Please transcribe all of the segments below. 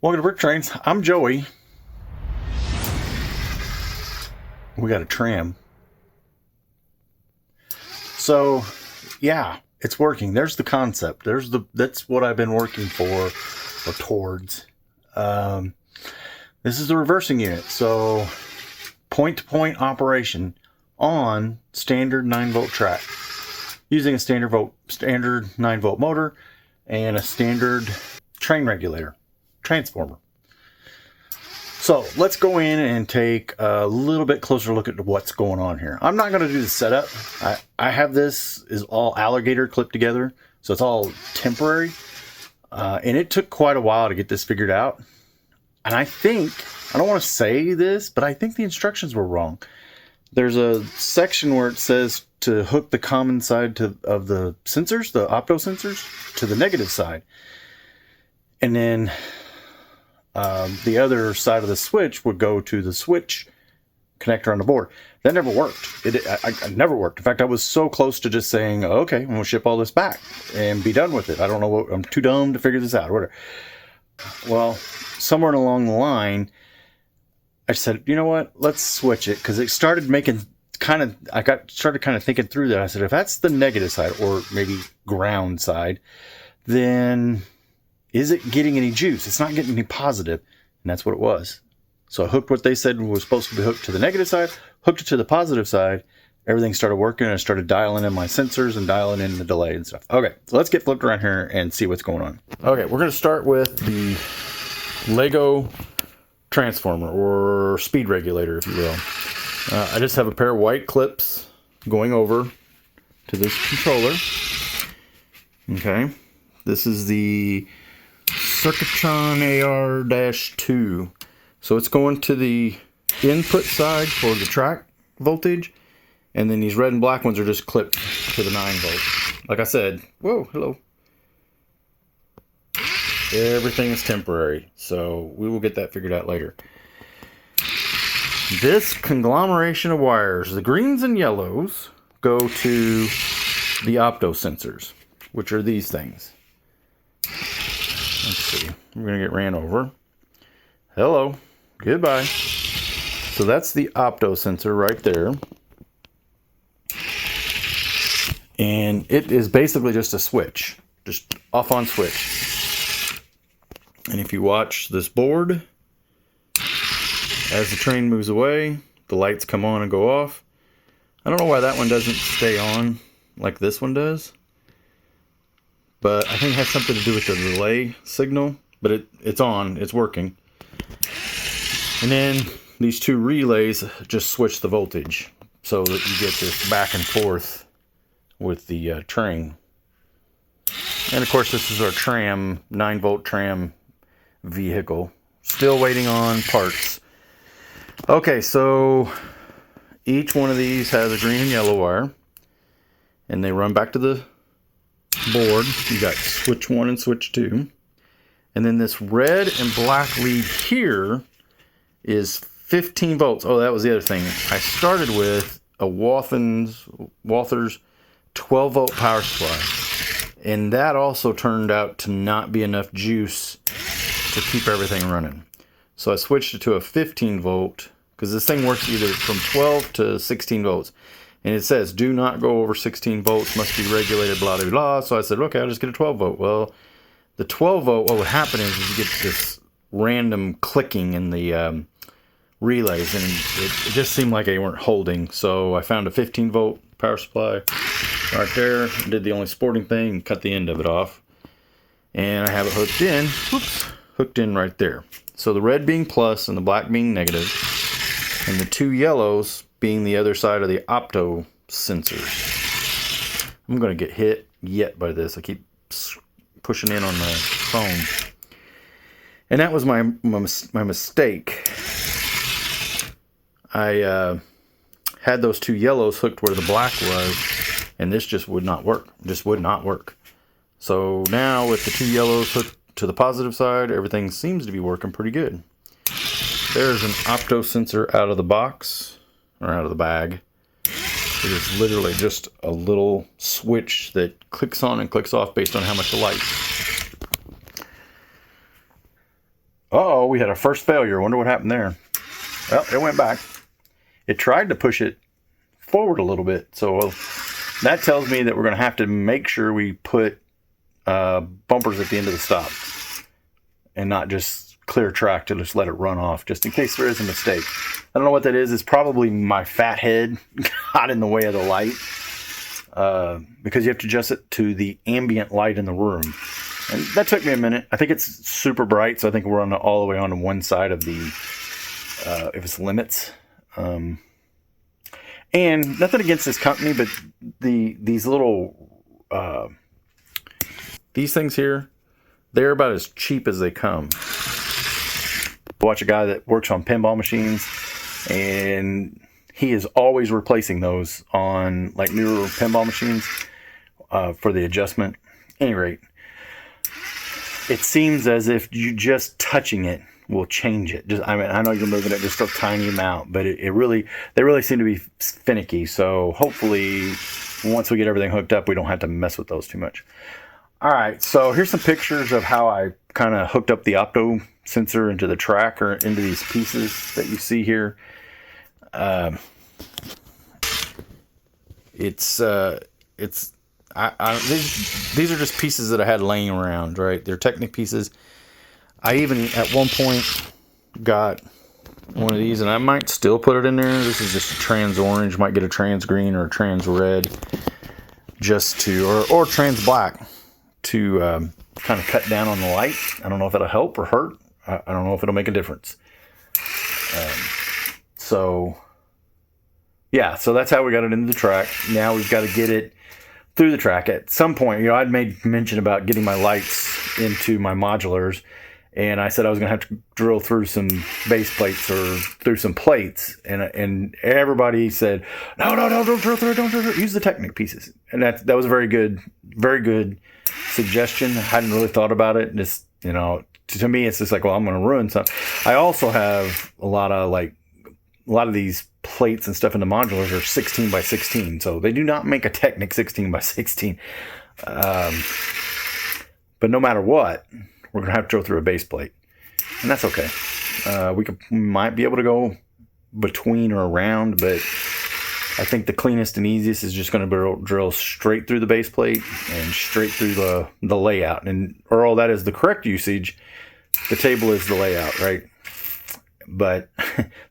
Welcome to Brick Trains. I'm Joey. We got a tram. So, yeah, it's working. There's the concept. That's what I've been working for or towards. This is the reversing unit. So, point-to-point operation on standard 9-volt track, using a standard 9-volt motor and a standard train regulator transformer. So let's go in and take a little bit closer look at what's going on here. I'm not going to do the setup. I have this is all alligator clipped together, so it's all temporary. And it took quite a while to get this figured out. And I don't want to say this, but I think the instructions were wrong. There's a section where it says to hook the common side of the sensors, the opto sensors, to the negative side. And then the other side of the switch would go to the switch connector on the board. That never worked. It never worked. In fact, I was so close to just saying, okay, I'm going to ship all this back and be done with it. I don't know I'm too dumb to figure this out or whatever. Well, somewhere along the line, I said, you know what, let's switch it. Because it started making started thinking through that. I said, if that's the negative side or maybe ground side, then is it getting any juice? It's not getting any positive. And that's what it was. So I hooked what they said was supposed to be hooked to the negative side, hooked it to the positive side. Everything started working. I started dialing in my sensors and dialing in the delay and stuff. Okay, so let's get flipped around here and see what's going on. Okay, we're going to start with the Lego transformer or speed regulator, if you will. I just have a pair of white clips going over to this controller. Okay, this is the Circuitron AR-2. So it's going to the input side for the track voltage, and then these red and black ones are just clipped to the 9 volt. Like I said, whoa, hello. Everything is temporary, so we will get that figured out later. This conglomeration of wires, the greens and yellows, go to the opto sensors, which are these things. Let's see. We're going to get ran over. Hello. Goodbye. So that's the opto sensor right there. And it is basically just a switch. Just off-on switch. And if you watch this board, as the train moves away, the lights come on and go off. I don't know why that one doesn't stay on like this one does. But I think it has something to do with the delay signal. But it's on. It's working. And then these two relays just switch the voltage so that you get this back and forth with the train. And of course, this is our tram, 9-volt tram vehicle. Still waiting on parts. Okay, so each one of these has a green and yellow wire. And they run back to the board. You got switch 1 and switch 2. And then this red and black lead here is 15 volts. Oh, that was the other thing. I started with a Walther's 12 volt power supply. And that also turned out to not be enough juice to keep everything running. So I switched it to a 15 volt because this thing works either from 12 to 16 volts. And it says, do not go over 16 volts, must be regulated, blah, blah, blah. So I said, okay, I'll just get a 12 volt. Well, the 12 volt, what would happen is you get this random clicking in the relays, and it just seemed like they weren't holding. So I found a 15 volt power supply right there, did the only sporting thing, and cut the end of it off. And I have it hooked in right there. So the red being plus and the black being negative, and the two yellows being the other side of the opto sensors. I'm going to get hit yet by this. I keep pushing in on the phone. And that was my mistake. I had those two yellows hooked where the black was, and this just would not work. Just would not work. So now with the two yellows hooked to the positive side, everything seems to be working pretty good. There's an opto sensor out of the box, or out of the bag. It is literally just a little switch that clicks on and clicks off based on how much the light. Uh-oh, we had a first failure. Wonder what happened there. Well, it went back. It tried to push it forward a little bit. So that tells me that we're going to have to make sure we put bumpers at the end of the stop and not just clear track to just let it run off, just in case there is a mistake. I don't know what that is. It's probably my fat head got in the way of the light, because you have to adjust it to the ambient light in the room. And that took me a minute. I think it's super bright, so I think we're on all the way on one side of the, if it's limits. And nothing against this company, but these little, these things here, they're about as cheap as they come. I watch a guy that works on pinball machines, and he is always replacing those on like newer pinball machines for the adjustment. At any rate, it seems as if you just touching it will change it. I mean, I know you're moving it just a tiny amount, but they really seem to be finicky. So hopefully, once we get everything hooked up, we don't have to mess with those too much. All right, so here's some pictures of how I kind of hooked up the opto sensor into the track or into these pieces that you see here. These are just pieces that I had laying around, right? They're Technic pieces. I even at one point got one of these, and I might still put it in there. This is just a trans orange, might get a trans green or a trans red, just to, or trans black, to kind of cut down on the light. I don't know if it'll help or hurt. I don't know if it'll make a difference. So yeah, so that's how we got it into the track. Now we've got to get it through the track. At some point, you know, I'd made mention about getting my lights into my modulars, and I said I was going to have to drill through some base plates or through some plates, and everybody said, no, don't drill through it, use the Technic pieces. And that was a very good suggestion. I hadn't really thought about it. Just, you know, to me, it's just like, well, I'm going to ruin something. I also have a lot of these plates and stuff in the modulars are 16 by 16, so they do not make a Technic 16 by 16. But no matter what, we're gonna have to go through a base plate, and that's okay. We might be able to go between or around, but I think the cleanest and easiest is just going to drill straight through the base plate and straight through the layout. And Earl, that is the correct usage. The table is the layout, right? But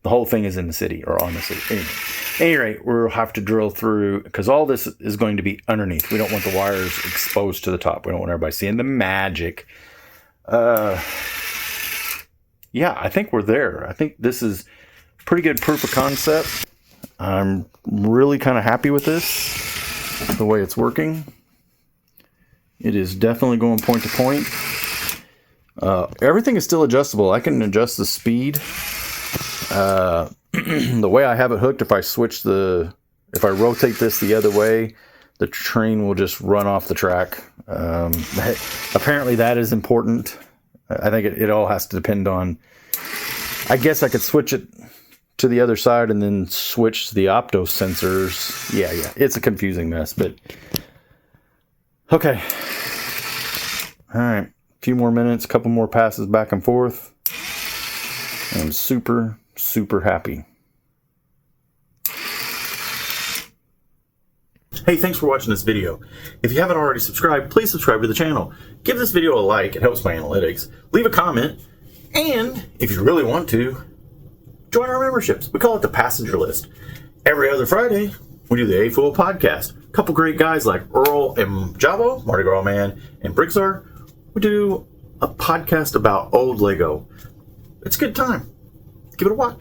the whole thing is in the city or on the city. Anyway, at any rate, we'll have to drill through, because all this is going to be underneath. We don't want the wires exposed to the top. We don't want everybody seeing the magic. Yeah, I think we're there. I think this is pretty good proof of concept. I'm really kind of happy with this, the way it's working. It is definitely going point to point. Everything is still adjustable. I can adjust the speed. The way I have it hooked, if I rotate this the other way, the train will just run off the track. Apparently that is important. I think it all has to depend on, I guess I could switch it to the other side and then switch to the opto sensors. Yeah, it's a confusing mess, but okay. All right, a few more minutes, a couple more passes back and forth. I'm super, super happy. Hey, thanks for watching this video. If you haven't already subscribed, please subscribe to the channel. Give this video a like, it helps my analytics. Leave a comment, and if you really want to, join our memberships. We call it the Passenger List. Every other Friday, we do the A-Fool podcast. A couple great guys like Earl and Javo, Mardi Gras Man, and Bricklink. We do a podcast about old Lego. It's a good time. Give it a watch.